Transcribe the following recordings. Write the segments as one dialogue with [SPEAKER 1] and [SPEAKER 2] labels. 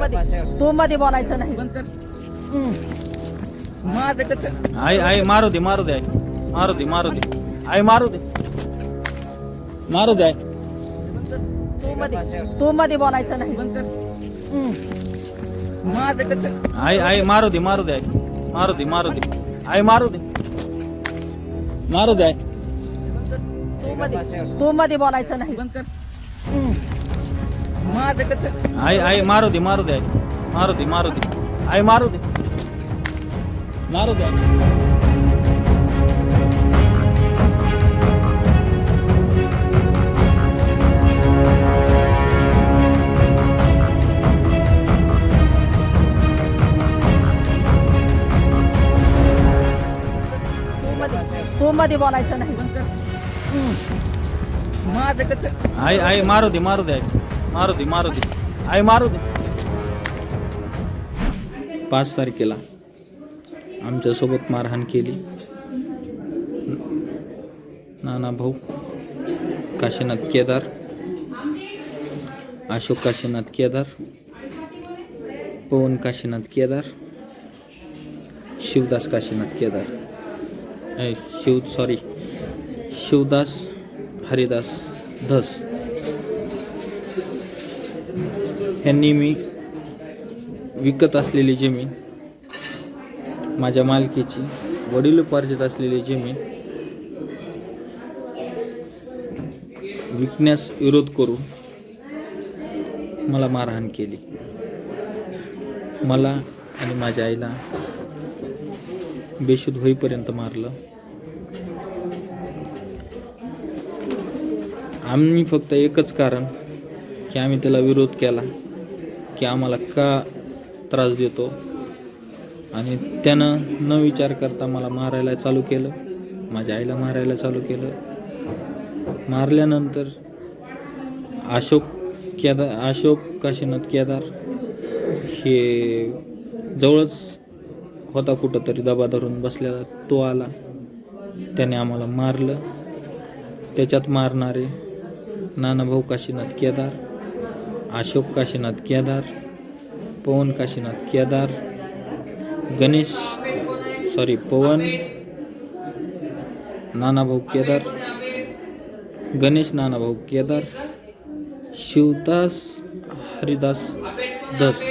[SPEAKER 1] तू मध्ये बोलायचं नाही.
[SPEAKER 2] आई आई मारू दे मारू दे आई मारू दे मारू दे आई मारू दे मारू दे आई
[SPEAKER 1] तू मध्ये बोलायचं नाही.
[SPEAKER 2] आई आई मारू दे आई मारू दे आई मारू दे आई
[SPEAKER 1] तू मध्ये बोलायचं नाही.
[SPEAKER 2] आई आई मारू दे आई मारू दे आई मारू दे आई.
[SPEAKER 1] तू मध्ये बोलायचं नाही.
[SPEAKER 2] आई आई मारू दे आई मारू दे आई मारू दे. 5 तारखेला आमच्यासोबत मारहाण केली. नाना भाऊ काशीनाथ केदार, अशोक काशीनाथ केदार, पवन काशीनाथ केदार, शिवदास काशीनाथ केदार, शिवदास हरिदास धस यांनी मी विकत असलेली जमीन, माझ्या मालकीची वडिलोपार्जित असलेली जमीन विकण्यास विरोध करून मला मारहाण केली. मला आणि माझ्या आईला बेशुद्ध होईपर्यंत मारलं. आम्ही फक्त एकच कारण की आम्ही त्याला विरोध केला की आम्हाला का त्रास देतो, आणि त्यानं न विचार करता मला मारायला चालू केलं, माझ्या आईला मारायला चालू केलं. मारल्यानंतर अशोक काशीनाथ केदार हे जवळच होता, कुठंतरी दबा धरून बसलेला तो आला, त्याने आम्हाला मारलं. त्याच्यात मारणारे नानाभाऊ काशीनाथ केदार, अशोक काशीनाथ केदार, पवन काशीनाथ केदार, पवन नानाभाऊ केदार, गणेश नानाभाऊ केदार, शिवदास हरिदास धस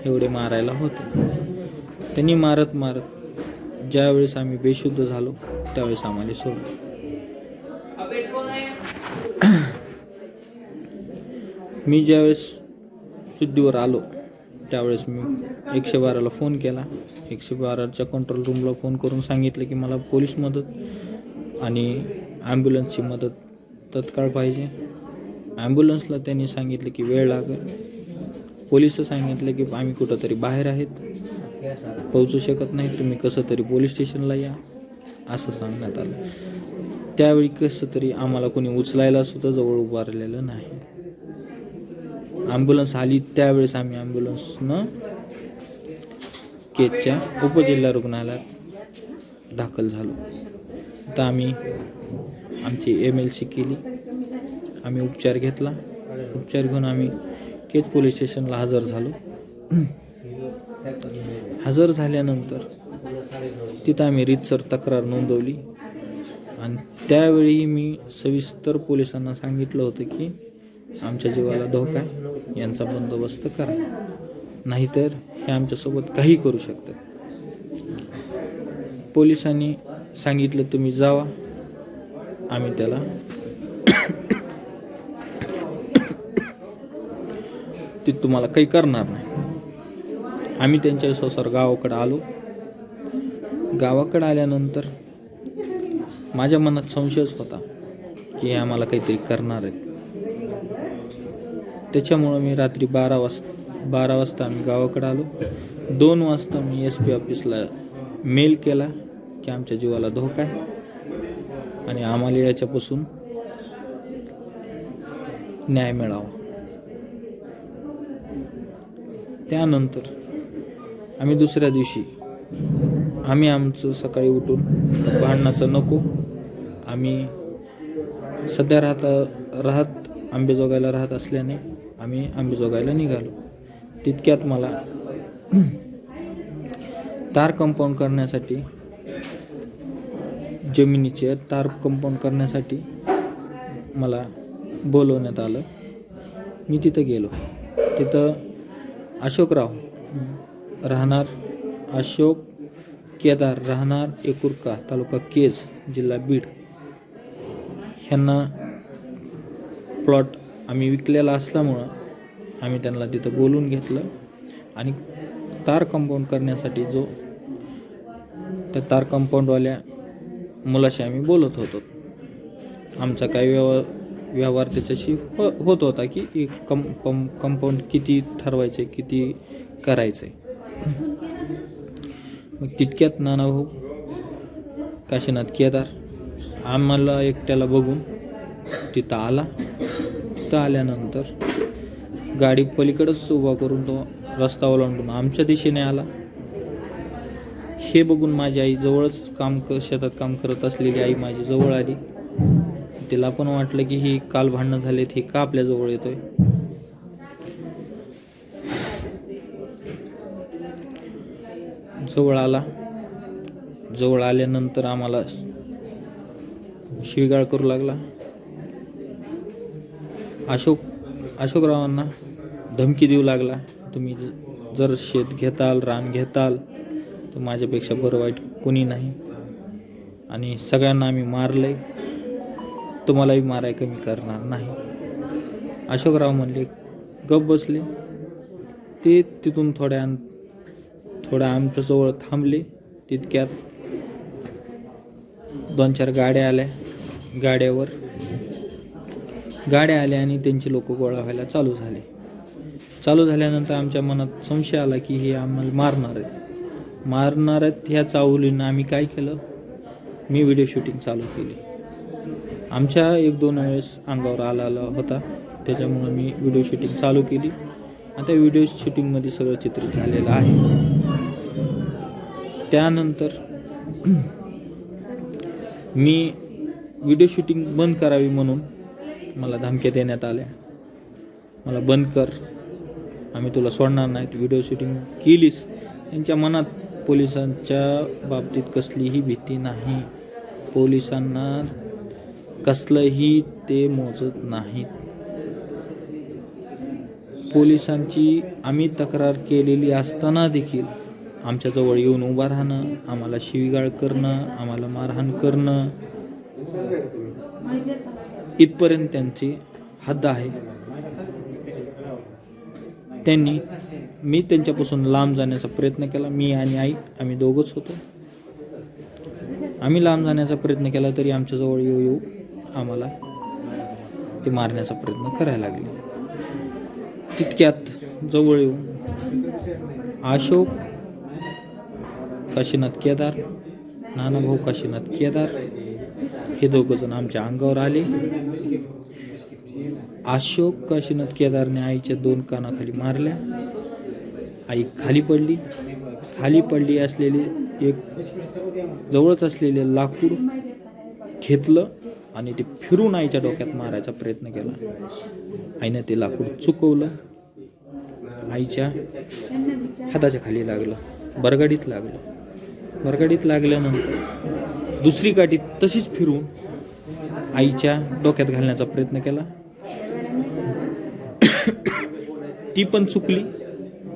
[SPEAKER 2] एवढे मारायला होते. त्यांनी मारत ज्यावेळेस आम्ही बेशुद्ध झालो त्यावेळेस आम्हाला सोडलं. मी ज्यावेळेस शुद्धीवर आलो त्यावेळेस मी 112ला फोन केला. 112च्या कंट्रोल रूमला फोन करून सांगितलं की मला पोलीस मदत आणि ॲम्ब्युलन्सची मदत तत्काळ पाहिजे. ॲम्ब्युलन्सला त्यांनी सांगितलं की वेळ लागेल. पोलिसं सांगितलं की आम्ही कुठंतरी बाहेर आहेत, पोहोचू शकत नाही, तुम्ही कसं तरी पोलीस स्टेशनला या असं सांगण्यात आलं. त्यावेळी कसं तरी आम्हाला कोणी उचलायला सुद्धा जवळ उभारलेलं नाही. ॲम्ब्युलन्स आली त्यावेळेस आम्ही ॲम्ब्युलन्सनं केजच्या उपजिल्हा रुग्णालयात दाखल झालो. तर आम्ही आमची MLC केली, आम्ही उपचार घेतला. उपचार घेऊन आम्ही केज पोलीस स्टेशनला हजर झालो. हजर झाल्यानंतर तिथं आम्ही रीतसर तक्रार नोंदवली आणि त्यावेळी मी सविस्तर पोलिसांना सांगितलं होतं की आमच्या जीवाला धोका आहे, यांचा बंदोबस्त करा, नाहीतर हे आमच्यासोबत काही करू शकतात. पोलिसांनी सांगितलं तुम्ही जावा, आम्ही त्याला ते तुम्हाला काही करणार नाही. आम्ही त्यांच्या विश्वासावर गावाकडे आलो. गावाकडे आल्यानंतर माझ्या मनात संशयच होता की हे आम्हाला काहीतरी करणार आहेत. त्याच्यामुळं मी रात्री 12 वाजता आम्ही गावाकडे आलो. 2 वाजता मी SP ऑफिसला मेल केला की आमच्या जीवाला धोका आहे आणि आम्हाला याच्यापासून न्याय मिळावा. त्यानंतर आम्ही दुसऱ्या दिवशी आमचं सकाळी उठून भांडणाचं नको, आम्ही सध्या राहत अंबेजोगाईला राहत असल्याने आम्ही अंबेजोगाईला निघालो. तितक्यात मला तार कंपाऊंड करण्यासाठी, जमिनीचे तार कंपाऊंड करण्यासाठी मला बोलवण्यात आलं. मी तिथं गेलो. तिथं अशोकराव राहणार अशोक केदार राहणार एकुरका तालुका केज जिल्हा बीड ह्यांना प्लॉट आम्ही विकलेला असल्यामुळं आम्ही त्यांना तिथं बोलून घेतलं आणि तार कंपाऊंड करण्यासाठी त्या तार कंपाऊंडवाल्या मुलाशी आम्ही बोलत होतो. आमचा काही व्यवहार त्याच्याशी होत होता की कंपाऊंड किती ठरवायचं आहे, किती करायचं आहे. मग तितक्यात नानाभाऊ काशीनाथ केदार आम्हाला एकट्याला बघून तिथं आला. तिथं आल्यानंतर गाडी पलीकडंच उभा करून तो रस्ता ओलांडून आमच्या दिशेने आला. हे बघून माझी आई जवळच शेतात काम करत असलेली आई माझी जवळ आली. तिला पण वाटलं की ही काल भांडणं झालेत, हे का आपल्या जवळ येतोय. जवळ आला. जवळ आल्यानंतर आम्हाला शिवीगाळ करू लागला. अशोकरावांना धमकी देऊ लागला, तुम्ही जर शेत घेताल, रान घेताल तर माझ्यापेक्षा बरं वाईट कोणी नाही आणि सगळ्यांना आम्ही मारलंय, तुम्हालाही माराय कमी करणार नाही. अशोकराव म्हणले, गप बसले. ते तिथून थोड्या आमच्याजवळ थांबले. तितक्यात 2-4 गाड्या आल्या. गाड्या आल्या आणि त्यांची लोक गोळा व्हायला चालू झाल्यानंतर आमच्या मनात संशय आला की हे आम्हाला मारणार आहेत. ह्या चाहुलीनं आम्ही काय केलं, मी व्हिडिओ शूटिंग चालू केली. आमच्या 1-2 वेळेस अंगावर आला होता, त्याच्यामुळे मी व्हिडिओ शूटिंग चालू केली. आता व्हिडिओ शूटिंगमध्ये सगळं चित्रित झालेलं आहे. त्यानंतर मी व्हिडिओ शूटिंग बंद करावी म्हणून मला धमक्या देण्यात आल्या, मला बंद कर, आम्ही तुला सोडणार नाहीत. व्हिडिओ शूटिंग केलीस. त्यांच्या मनात पोलिसांच्या बाबतीत कसलीही भीती नाही. पोलिसांना कसलंही ते मोजत नाहीत. पोलिसांची आम्ही तक्रार केलेली असताना देखील आमच्याजवळ येऊन उभा राहणं, आम्हाला शिवीगाळ करणं, आम्हाला मारहाण करणं इथपर्यंत त्यांची हद्द आहे. मी त्यांच्यापासून लांब जाण्याचा प्रयत्न केला. मी आणि आई आम्ही दोघंच होतो. आम्ही लांब जाण्याचा प्रयत्न केला तरी आमच्याजवळ येऊ आम्हाला ते मारण्याचा प्रयत्न करायला लागले. तितक्यात जवळ येऊन अशोक काशीनाथ केदार, नानाभाऊ काशीनाथ केदार हे दोघंजण आमच्या अंगावर आले. अशोक काशीनाथ केदारने आईच्या 2 कानाखाली मारल्या. आई खाली पडली असलेले एक जवळच असलेले लाकूड घेतलं आणि ते फिरून आईच्या डोक्यात मारायचा प्रयत्न केला. आईने ते लाकूड चुकवलं. आईच्या हाताच्या खाली लागलं, बरगाडीत लागलं. बरगाडीत लागल्यानंतर दुसरी काठी तशीच फिरून आईच्या डोक्यात घालण्याचा प्रयत्न केला. ती पण चुकली.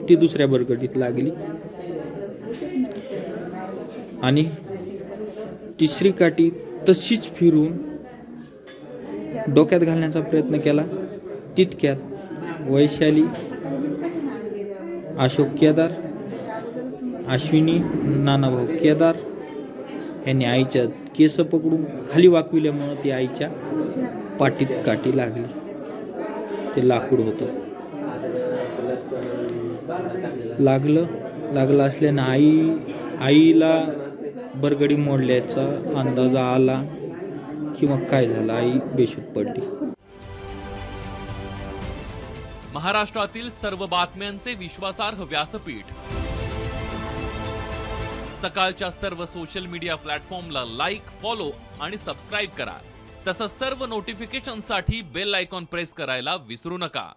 [SPEAKER 2] ती दुसऱ्या बरगडीत लागली आणि तिसरी काठी तशीच फिरून डोक्यात घालण्याचा प्रयत्न केला. तितक्यात वैशाली, अशोक केदार, अश्विनी, नानाभाऊ केदार यांनी आईच्या केस पकडून खाली वाकविल्यामुळं ती आईच्या पाठीत काठी लागली. ते लाकूड होतं. लागलं असल्यानं आईला बरगडी मोडल्याचा अंदाज आला किंवा काय झालं, आई बेशुद्ध पडली.
[SPEAKER 3] महाराष्ट्रातील सर्व बातम्यांचे विश्वासार्ह व्यासपीठ, सकाळच्या सर्व सोशल मीडिया प्लॅटफॉर्मला लाईक, फॉलो आणि सबस्क्राईब करा. तसंच सर्व नोटिफिकेशनसाठी बेल आयकॉन प्रेस करायला विसरू नका.